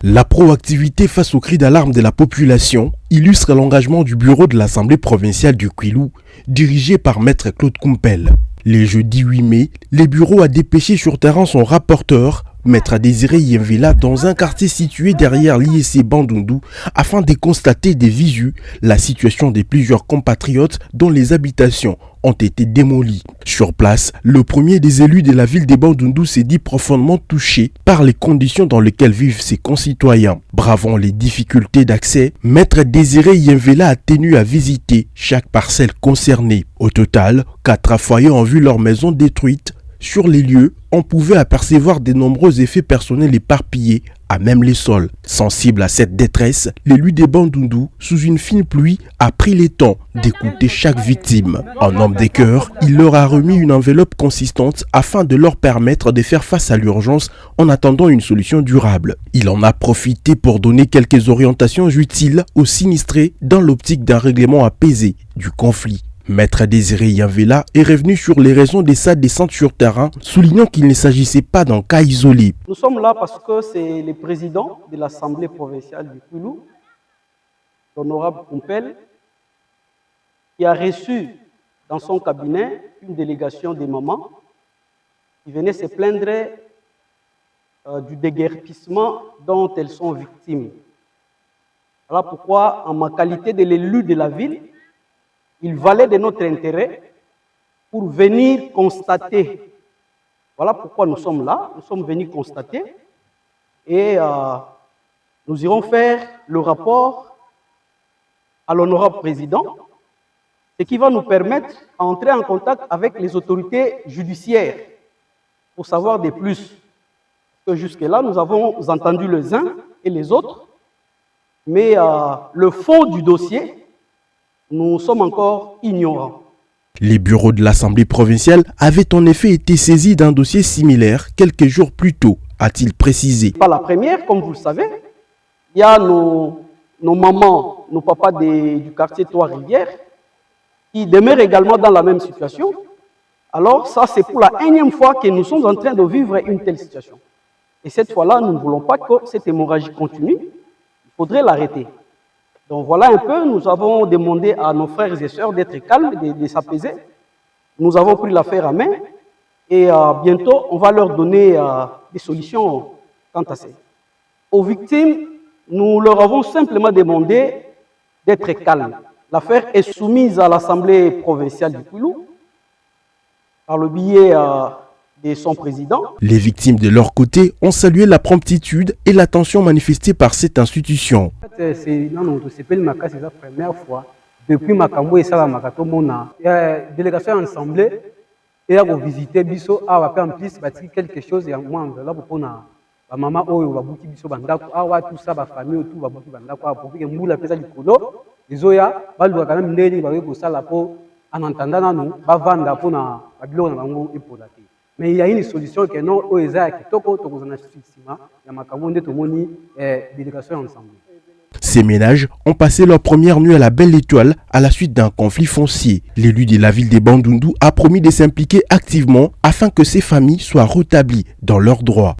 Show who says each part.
Speaker 1: La proactivité face aux cris d'alarme de la population illustre l'engagement du bureau de l'Assemblée provinciale du Kwilu, dirigé par Maître Claude Kumpel. Le jeudi 8 mai, le bureau a dépêché sur terrain son rapporteur, Maître Désiré Yemvela, dans un quartier situé derrière l'IEC Bandundu, afin de constater des visu la situation de plusieurs compatriotes dont les habitations ont été démolies. Sur place, le premier des élus de la ville de Bandundu s'est dit profondément touché par les conditions dans lesquelles vivent ses concitoyens. Bravant les difficultés d'accès, Maître Désiré Yemvela a tenu à visiter chaque parcelle concernée. Au total, 4 foyers ont vu leur maison détruite. Sur les lieux, on pouvait apercevoir de nombreux effets personnels éparpillés, à même les sols. Sensible à cette détresse, l'élu de Bandundu, sous une fine pluie, a pris le temps d'écouter chaque victime. En homme de cœur, il leur a remis une enveloppe consistante afin de leur permettre de faire face à l'urgence en attendant une solution durable. Il en a profité pour donner quelques orientations utiles aux sinistrés dans l'optique d'un règlement apaisé du conflit. Maître Désiré Yemvela est revenu sur les raisons de sa descente sur terrain, soulignant qu'il ne s'agissait pas d'un cas isolé.
Speaker 2: Nous sommes là parce que c'est le président de l'Assemblée provinciale du Kwilu, l'honorable Kumpel, qui a reçu dans son cabinet une délégation des mamans qui venaient se plaindre du déguerpissement dont elles sont victimes. Voilà pourquoi, en ma qualité de l'élu de la ville, il valait de notre intérêt pour venir constater. Voilà pourquoi nous sommes là. Nous sommes venus constater et nous irons faire le rapport à l'honorable président, ce qui va nous permettre d'entrer en contact avec les autorités judiciaires pour savoir de plus. Parce que jusque-là, nous avons entendu les uns et les autres, mais le fond du dossier, nous sommes encore ignorants.
Speaker 1: Les bureaux de l'Assemblée provinciale avaient en effet été saisis d'un dossier similaire quelques jours plus tôt, a-t-il précisé.
Speaker 2: Pas la première, comme vous le savez. Il y a nos mamans, nos papas du quartier Trois-Rivières qui demeurent également dans la même situation. Alors ça, c'est pour la énième fois que nous sommes en train de vivre une telle situation. Et cette fois-là, nous ne voulons pas que cette hémorragie continue. Il faudrait l'arrêter. Donc voilà un peu, nous avons demandé à nos frères et sœurs d'être calmes, de s'apaiser. Nous avons pris l'affaire à main et bientôt, on va leur donner des solutions quant à ça. Aux victimes, nous leur avons simplement demandé d'être calmes. L'affaire est soumise à l'Assemblée provinciale du Kwilu par le biais de son président.
Speaker 1: Les victimes de leur côté ont salué la promptitude et l'attention manifestée par cette institution.
Speaker 3: C'est la première fois depuis Makambo et Sala Makato Mona. La délégation assemblée et a visité Bisso a en plus bâti quelque chose et moi là pour la maman oyo va bouki Bisso bandako a tout ça ba famille tout va bouki bandako pour que moula pesa likolo izoya ba luka quand même ndeni ba ko sala po en entendant nous ba vanda pour na babilo na bango epolate. Mais il y a une solution que non oeza kitoko to kozana sima ya Makambo nde to moni délégation ensemble.
Speaker 1: Ces ménages ont passé leur première nuit à la Belle Étoile à la suite d'un conflit foncier. L'élu de la ville de Bandundu a promis de s'impliquer activement afin que ces familles soient rétablies dans leurs droits.